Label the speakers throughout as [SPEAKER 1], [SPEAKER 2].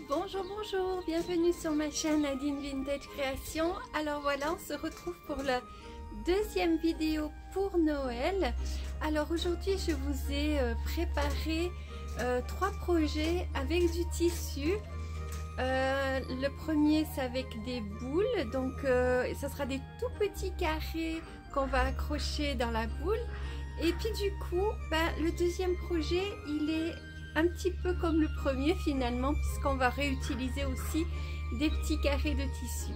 [SPEAKER 1] Bonjour, bonjour, bienvenue sur ma chaîne Nadine Vintage Création. Alors voilà, on se retrouve pour la deuxième vidéo pour Noël. Alors aujourd'hui, je vous ai préparé 3 projets avec du tissu. Le premier, c'est avec des boules, donc ça sera des tout petits carrés qu'on va accrocher dans la boule. Et puis du coup, le deuxième projet, il est un petit peu comme le premier finalement, puisqu'on va réutiliser aussi des petits carrés de tissu.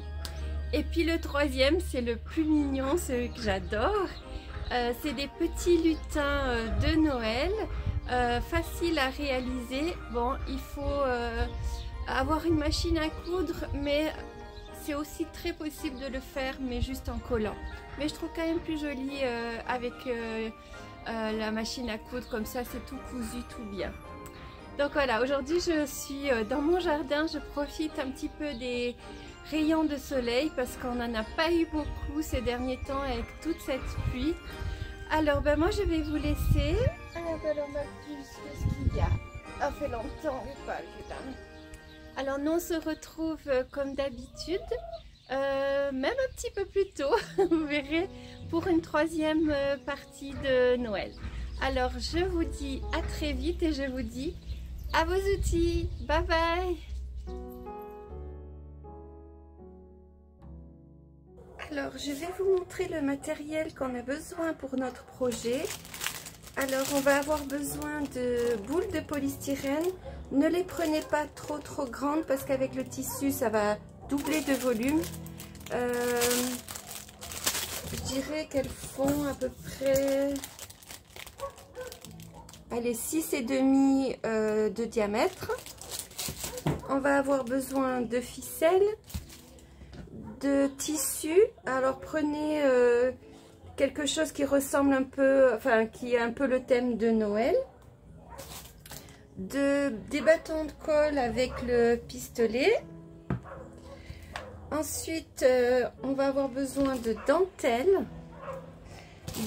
[SPEAKER 1] Et puis le troisième, c'est le plus mignon, celui que j'adore. C'est des petits lutins de Noël, faciles à réaliser. Bon, il faut avoir une machine à coudre, mais c'est aussi très possible de le faire, mais juste en collant. Mais je trouve quand même plus joli avec la machine à coudre, comme ça c'est tout cousu, tout bien. Donc voilà, aujourd'hui je suis dans mon jardin, je profite un petit peu des rayons de soleil parce qu'on n'en a pas eu beaucoup ces derniers temps avec toute cette pluie. Alors moi je vais vous laisser. Alors on va plus, qu'est-ce qu'il y a? Ça fait longtemps, pas vu là. Alors nous on se retrouve comme d'habitude, même un petit peu plus tôt, vous verrez, pour une troisième partie de Noël. Alors je vous dis à très vite et je vous dis à vos outils. Bye bye. Alors je vais vous montrer le matériel qu'on a besoin pour notre projet. Alors on va avoir besoin de boules de polystyrène. Ne les prenez pas trop grandes parce qu'avec le tissu ça va doubler de volume. Je dirais qu'elles font à peu près, allez, 6,5 de diamètre. On va avoir besoin de ficelles, de tissu. Alors prenez quelque chose qui ressemble un peu, enfin qui est un peu le thème de Noël. Des bâtons de colle avec le pistolet. Ensuite, on va avoir besoin de dentelle,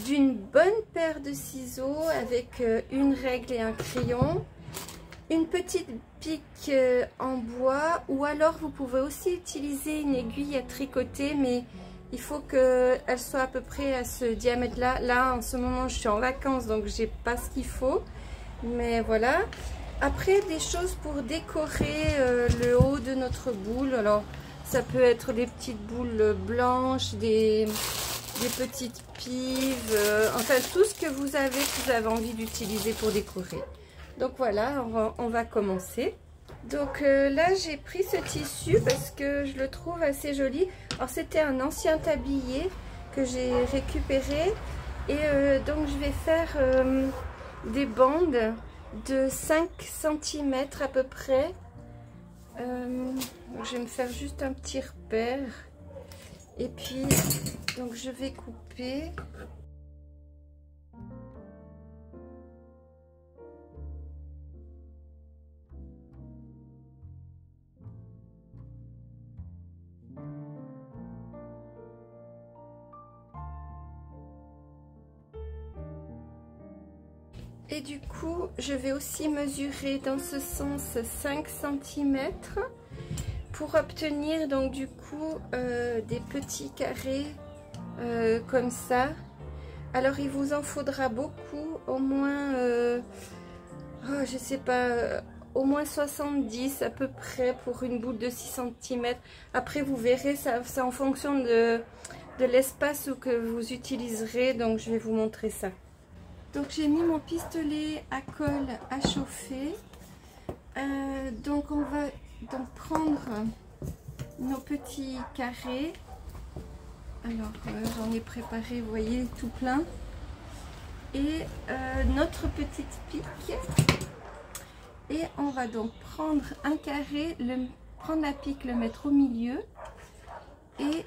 [SPEAKER 1] d'une bonne paire de ciseaux avec une règle et un crayon, une petite pique en bois, ou alors vous pouvez aussi utiliser une aiguille à tricoter, mais il faut qu'elle soit à peu près à ce diamètre là. Là en ce moment je suis en vacances donc j'ai pas ce qu'il faut, mais voilà. Après, des choses pour décorer le haut de notre boule. Alors ça peut être des petites boules blanches, des petites pives, enfin tout ce que vous avez envie d'utiliser pour décorer. Donc voilà, on va commencer. Donc là j'ai pris ce tissu parce que je le trouve assez joli. Alors c'était un ancien tablier que j'ai récupéré et donc je vais faire des bandes de 5 cm à peu près. Je vais me faire juste un petit repère et puis donc je vais couper. Et du coup, je vais aussi mesurer dans ce sens 5 cm pour obtenir donc du coup des petits carrés comme ça. Alors il vous en faudra beaucoup, au moins, je sais pas, au moins 70 à peu près pour une boule de 6 cm. Après vous verrez, c'est en fonction de l'espace que vous utiliserez, donc je vais vous montrer ça. Donc j'ai mis mon pistolet à colle à chauffer. Donc on va donc prendre nos petits carrés. Alors j'en ai préparé, vous voyez, tout plein. Et notre petite pique. Et on va donc prendre un carré, prendre la pique, le mettre au milieu. Et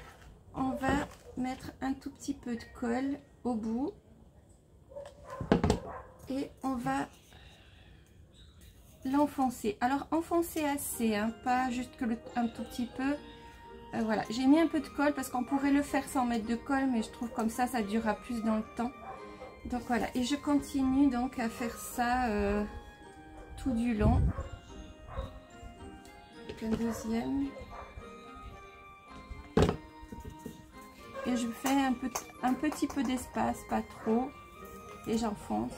[SPEAKER 1] on va mettre un tout petit peu de colle au bout. Et on va l'enfoncer. Alors enfoncer assez, hein, pas juste que un tout petit peu. Voilà, j'ai mis un peu de colle parce qu'on pourrait le faire sans mettre de colle, mais je trouve comme ça durera plus dans le temps. Donc voilà, et je continue donc à faire ça tout du long. avec un deuxième. Et je fais un petit peu d'espace, pas trop, et j'enfonce.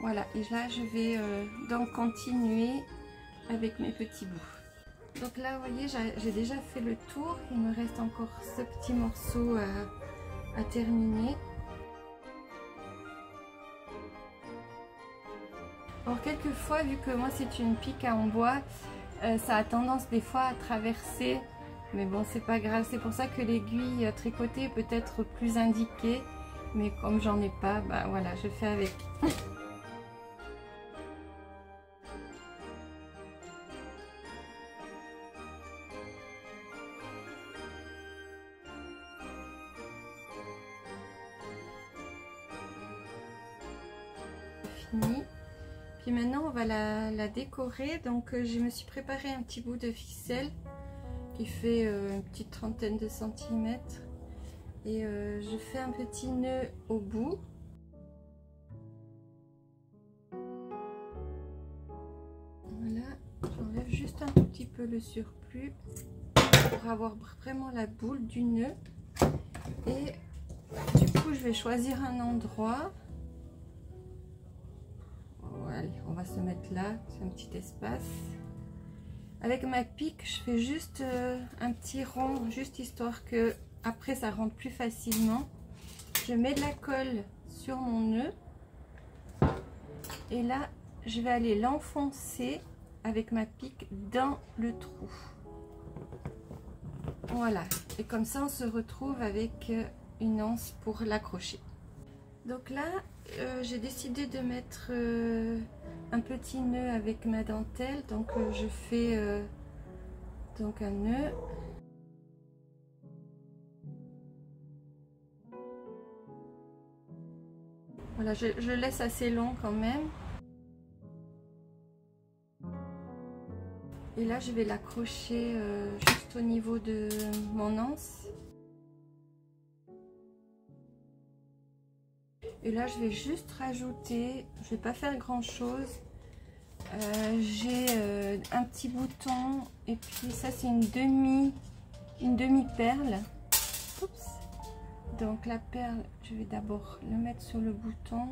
[SPEAKER 1] Voilà, et là je vais donc continuer avec mes petits bouts. Donc là, vous voyez, j'ai déjà fait le tour. Il me reste encore ce petit morceau à terminer. Alors quelquefois, vu que moi c'est une pique en bois, ça a tendance des fois à traverser. Mais bon, c'est pas grave. C'est pour ça que l'aiguille tricotée peut être plus indiquée. Mais comme j'en ai pas, bah voilà, je fais avec. Fini. Puis maintenant on va la décorer. Donc je me suis préparé un petit bout de ficelle qui fait une petite trentaine de centimètres et je fais un petit nœud au bout. Voilà, j'enlève juste un tout petit peu le surplus pour avoir vraiment la boule du nœud. Et du coup je vais choisir un endroit. Allez, on va se mettre là, c'est un petit espace. Avec ma pique, je fais juste un petit rond, juste histoire que après ça rentre plus facilement. Je mets de la colle sur mon nœud et là je vais aller l'enfoncer avec ma pique dans le trou. Voilà, et comme ça on se retrouve avec une anse pour l'accrocher. Donc là j'ai décidé de mettre un petit nœud avec ma dentelle, donc je fais donc un nœud. Voilà, je laisse assez long quand même. Et là je vais l'accrocher juste au niveau de mon anse. Et là je vais juste rajouter, je vais pas faire grand chose, j'ai un petit bouton et puis ça c'est une demi perle. Oups. Donc la perle, je vais d'abord le mettre sur le bouton.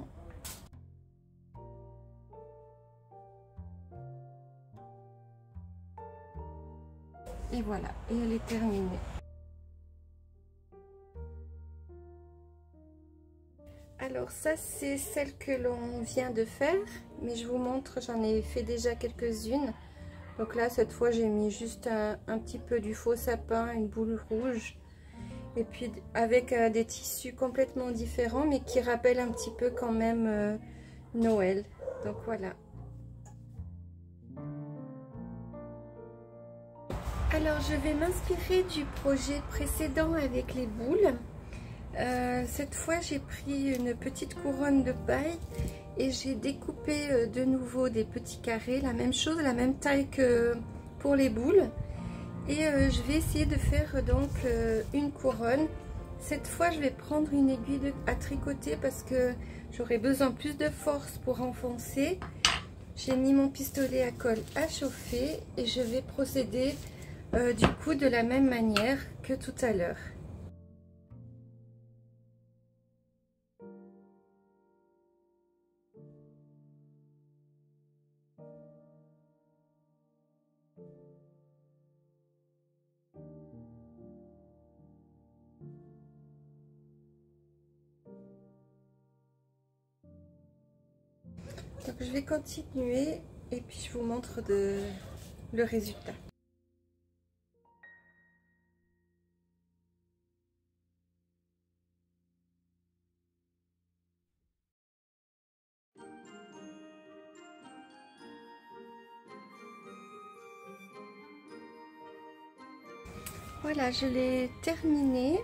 [SPEAKER 1] Et voilà, et elle est terminée. Alors ça c'est celle que l'on vient de faire, mais je vous montre, j'en ai fait déjà quelques-unes. Donc là cette fois j'ai mis juste un petit peu du faux sapin, une boule rouge, et puis avec des tissus complètement différents mais qui rappellent un petit peu quand même Noël. Donc voilà. Alors je vais m'inspirer du projet précédent avec les boules. Cette fois j'ai pris une petite couronne de paille et j'ai découpé de nouveau des petits carrés, la même chose, la même taille que pour les boules, et je vais essayer de faire donc une couronne. Cette fois je vais prendre une aiguille à tricoter parce que j'aurai besoin plus de force pour enfoncer. J'ai mis mon pistolet à colle à chauffer et je vais procéder du coup de la même manière que tout à l'heure. Donc je vais continuer et puis je vous montre le résultat. Voilà, je l'ai terminé.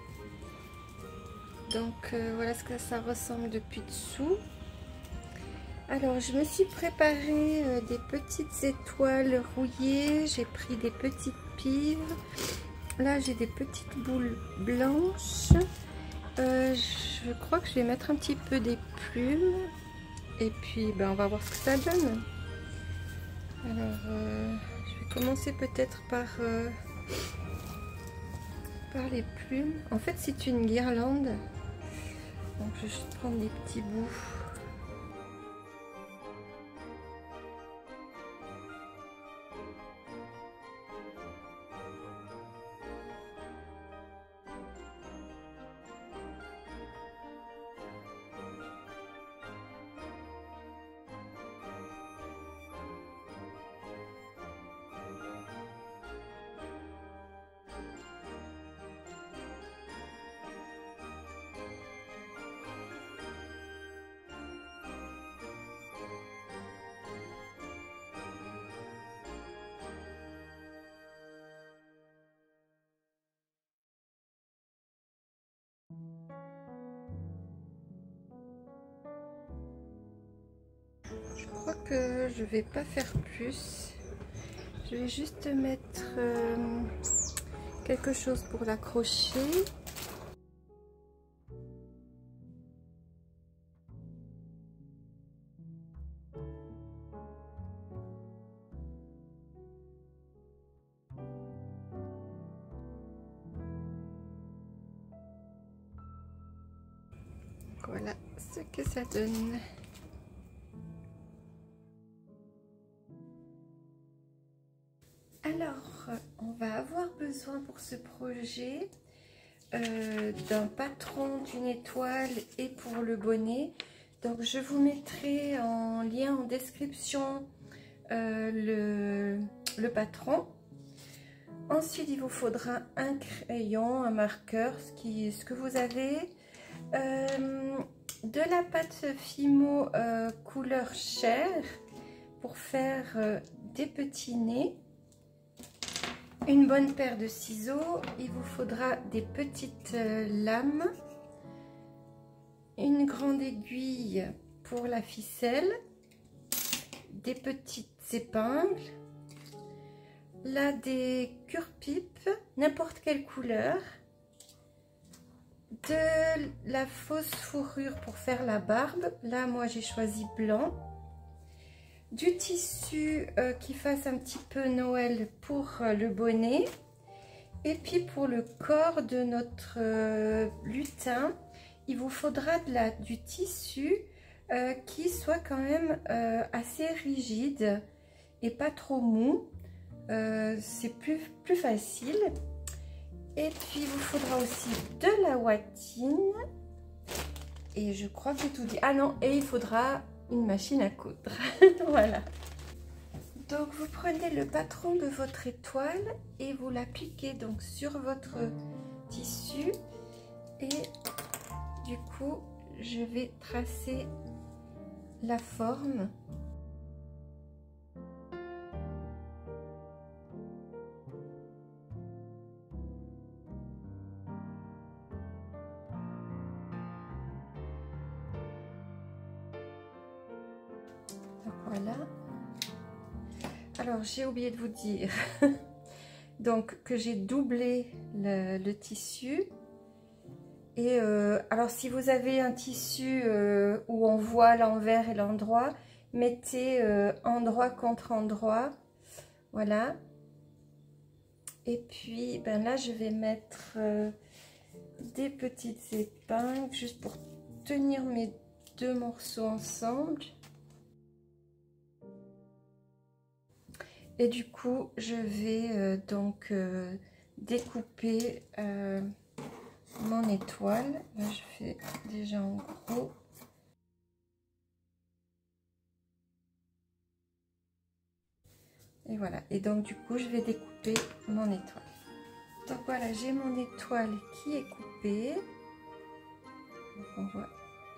[SPEAKER 1] Donc voilà ce que ça ressemble depuis dessous. Alors je me suis préparé des petites étoiles rouillées, j'ai pris des petites pives, là j'ai des petites boules blanches, Je crois que je vais mettre un petit peu des plumes et puis on va voir ce que ça donne. Alors je vais commencer peut-être par les plumes. En fait c'est une guirlande, donc je vais juste prendre des petits bouts. Je crois que je vais pas faire plus. Je vais juste mettre quelque chose pour l'accrocher. Voilà ce que ça donne. Alors, on va avoir besoin pour ce projet d'un patron, d'une étoile et pour le bonnet. Donc, je vous mettrai en lien en description le patron. Ensuite, il vous faudra un crayon, un marqueur, ce que vous avez. De la pâte Fimo couleur chair pour faire des petits nez. Une bonne paire de ciseaux, il vous faudra des petites lames, une grande aiguille pour la ficelle, des petites épingles, là des cure-pipes, n'importe quelle couleur, de la fausse fourrure pour faire la barbe, là moi j'ai choisi blanc, du tissu qui fasse un petit peu Noël pour le bonnet, et puis pour le corps de notre lutin, il vous faudra du tissu qui soit quand même assez rigide et pas trop mou, c'est plus facile. Et puis il vous faudra aussi de la ouatine, et je crois que j'ai tout dit. Ah non, et il faudra une machine à coudre. Voilà. Donc vous prenez le patron de votre étoile et vous l'appliquez donc sur votre tissu, et du coup je vais tracer la forme. Voilà. Alors j'ai oublié de vous dire donc que j'ai doublé le tissu, et alors si vous avez un tissu où on voit l'envers et l'endroit, mettez endroit contre endroit, voilà. Et puis là je vais mettre des petites épingles juste pour tenir mes deux morceaux ensemble. Et du coup, je vais donc découper mon étoile. Là, je fais déjà en gros. Et voilà. Et donc, du coup, je vais découper mon étoile. Donc, voilà, j'ai mon étoile qui est coupée. Donc, on voit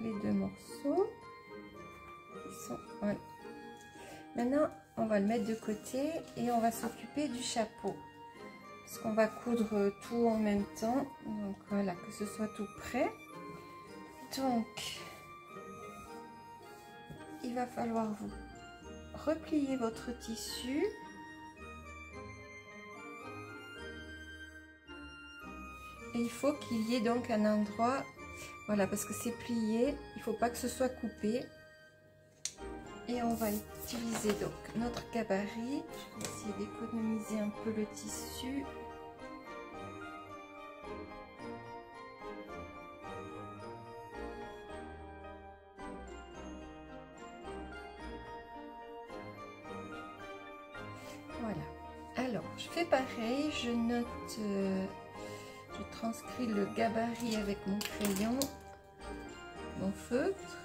[SPEAKER 1] les deux morceaux. Voilà. Maintenant, on va le mettre de côté et on va s'occuper du chapeau. Parce qu'on va coudre tout en même temps. Donc voilà, que ce soit tout prêt. Donc, il va falloir vous replier votre tissu. Et il faut qu'il y ait donc un endroit Voilà, parce que c'est plié, il faut pas que ce soit coupé. Et on va utiliser donc notre gabarit. Je vais essayer d'économiser un peu le tissu. Voilà. Alors, je fais pareil, je note, je transcris le gabarit avec mon crayon, mon feutre.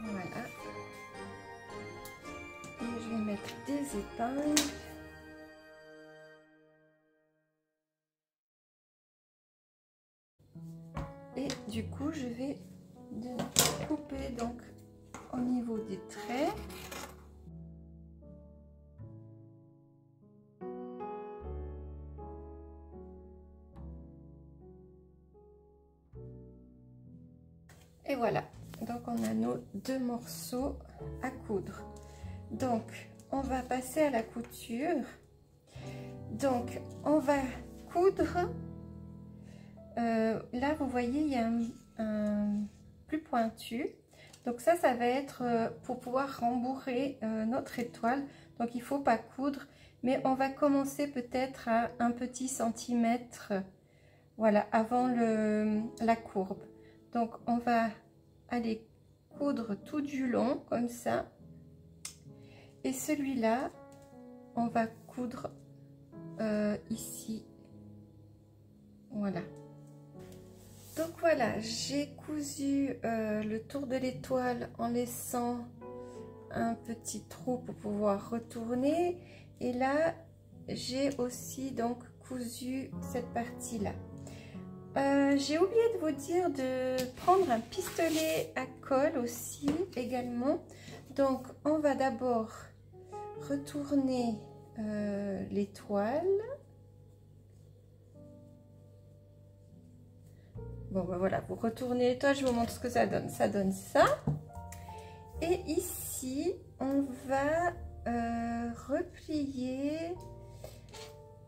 [SPEAKER 1] Voilà. Et je vais mettre des épingles. Et du coup, je vais couper donc au niveau des traits. Et voilà, donc on a nos deux morceaux à coudre. Donc on va passer à la couture. Donc on va coudre. Là vous voyez il y a un plus pointu. Donc ça va être pour pouvoir rembourrer notre étoile. Donc il faut pas coudre, mais on va commencer peut-être à un petit centimètre, voilà, avant la courbe. Donc on va aller coudre tout du long comme ça, et celui-là on va coudre ici, voilà. Donc voilà, j'ai cousu le tour de l'étoile en laissant un petit trou pour pouvoir retourner, et là j'ai aussi donc cousu cette partie là. J'ai oublié de vous dire de prendre un pistolet à colle aussi également. Donc on va d'abord retourner l'étoile. Bon ben voilà, vous retournez l'étoile, je vous montre ce que ça donne. Ça donne ça. Et ici on va replier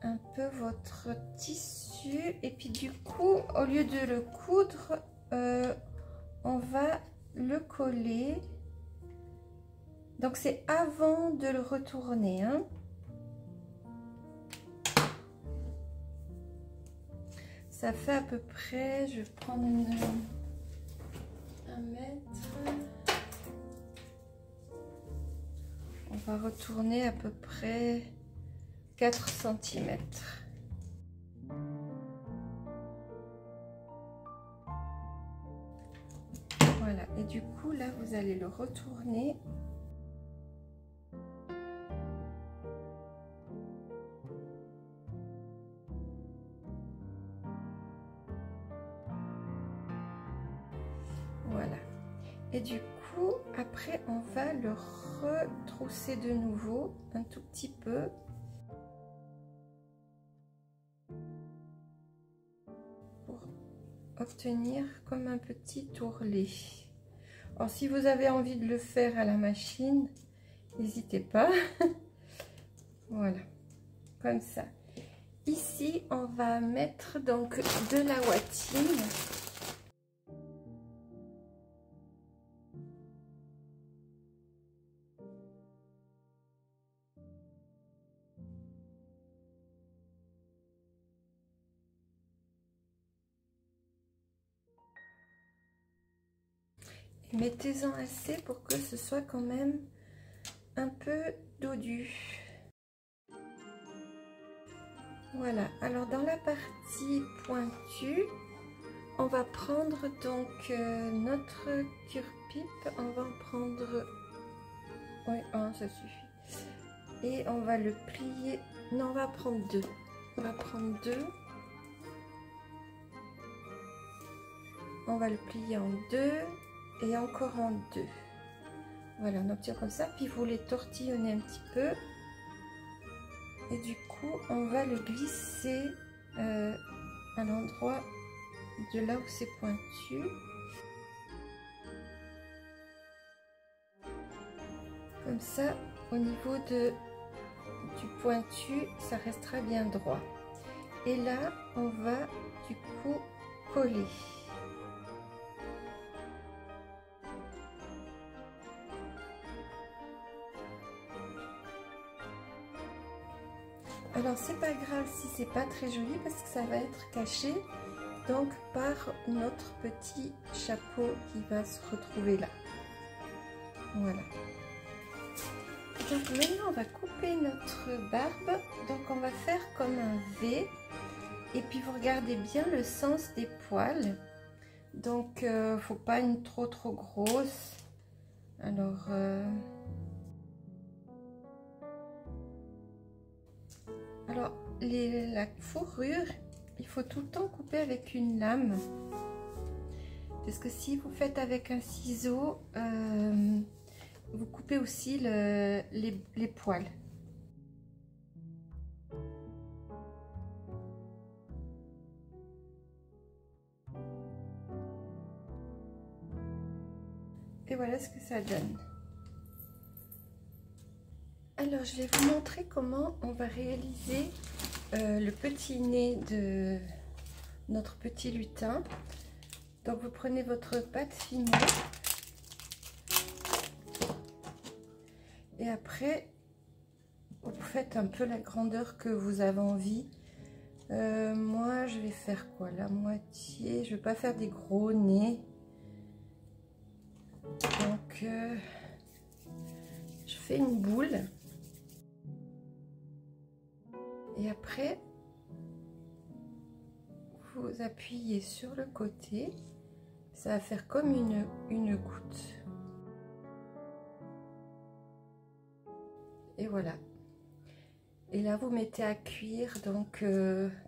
[SPEAKER 1] un peu votre tissu, et puis du coup au lieu de le coudre, on va le coller. Donc c'est avant de le retourner, hein. Ça fait à peu près, je vais prendre un mètre, on va retourner à peu près 4 cm. Voilà, et du coup là vous allez le retourner. Voilà, et du coup après on va le retrousser de nouveau un tout petit peu. Obtenir comme un petit ourlet. Alors si vous avez envie de le faire à la machine, n'hésitez pas. Voilà, comme ça. Ici on va mettre donc de la ouatine. Mettez-en assez pour que ce soit quand même un peu dodu. Voilà, alors dans la partie pointue, on va prendre donc notre cure-pipe, on va en prendre, oui, un, ça suffit, et on va le plier, non, on va prendre deux, on va prendre deux, on va le plier en deux, et encore en deux. Voilà, on obtient comme ça, puis vous les tortillonnez un petit peu, et du coup on va le glisser à l'endroit de là où c'est pointu. Comme ça, au niveau du pointu, ça restera bien droit. Et là, on va du coup coller. Alors c'est pas grave si c'est pas très joli parce que ça va être caché donc par notre petit chapeau qui va se retrouver là. Voilà. Donc maintenant on va couper notre barbe. Donc on va faire comme un V. Et puis vous regardez bien le sens des poils. Donc faut pas une trop grosse. Alors la fourrure, il faut tout le temps couper avec une lame. Parce que si vous faites avec un ciseau, vous coupez aussi les poils. Et voilà ce que ça donne. Alors je vais vous montrer comment on va réaliser le petit nez de notre petit lutin. Donc vous prenez votre pâte fine et après vous faites un peu la grandeur que vous avez envie. Moi je vais faire quoi, la moitié, je vais pas faire des gros nez. Donc je fais une boule et après vous appuyez sur le côté, ça va faire comme une goutte. Et voilà. Et là vous mettez à cuire donc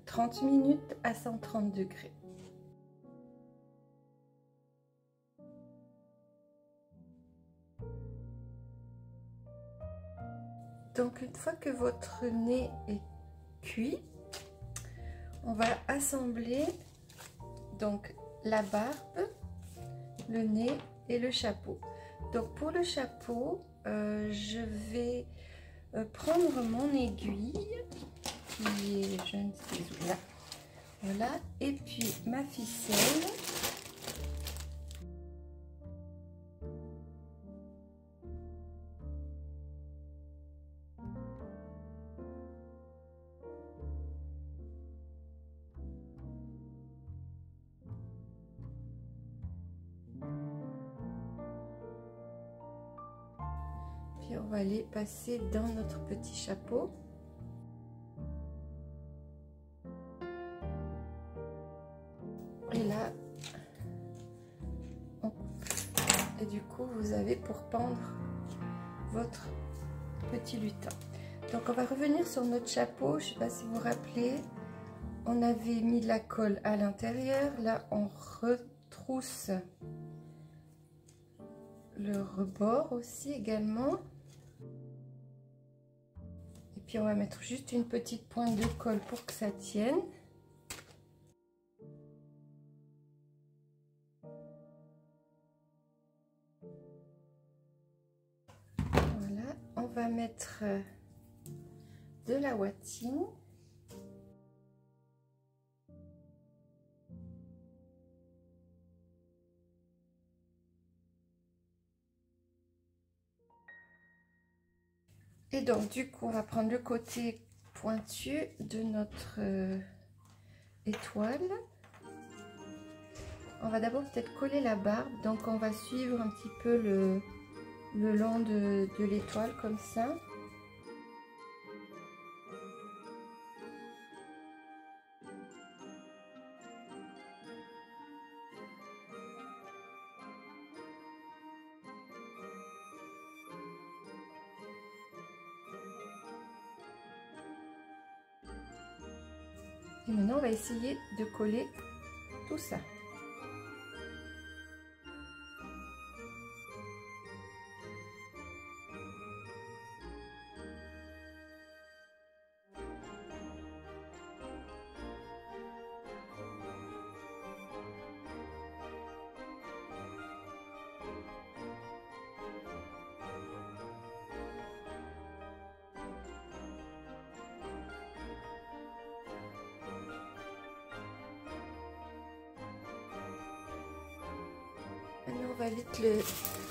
[SPEAKER 1] 30 minutes à 130 degrés. Donc une fois que votre nez est cuit, on va assembler donc la barbe, le nez et le chapeau. Donc pour le chapeau, je vais prendre mon aiguille qui est, je ne sais où, là, voilà, et puis ma ficelle. Puis on va les passer dans notre petit chapeau. Et là, et du coup, vous avez pour pendre votre petit lutin. Donc on va revenir sur notre chapeau. Je ne sais pas si vous vous rappelez, on avait mis de la colle à l'intérieur. Là, on retrousse le rebord aussi également. Et puis on va mettre juste une petite pointe de colle pour que ça tienne. Voilà, on va mettre de la ouatine. Et donc du coup on va prendre le côté pointu de notre étoile. On va d'abord peut-être coller la barbe, donc on va suivre un petit peu le long de l'étoile comme ça. Et maintenant, on va essayer de coller tout ça. Maintenant, on va vite le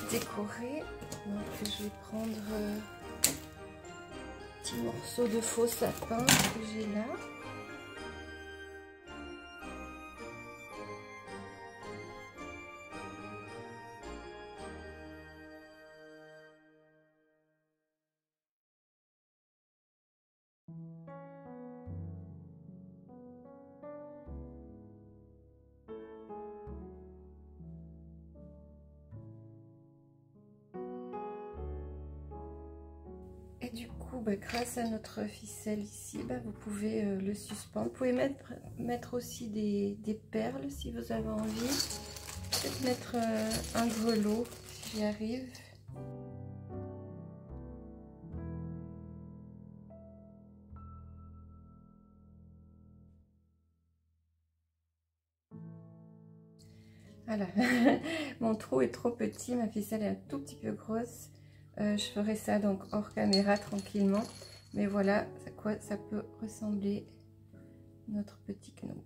[SPEAKER 1] décorer. Donc, je vais prendre un petit morceau de faux sapin que j'ai là. Et du coup, grâce à notre ficelle ici, vous pouvez le suspendre. Vous pouvez mettre aussi des perles si vous avez envie. Peut-être mettre un grelot si j'y arrive. Voilà, mon trou est trop petit, ma ficelle est un tout petit peu grosse. Je ferai ça donc hors caméra tranquillement. Mais voilà à quoi ça peut ressembler notre petit gnome.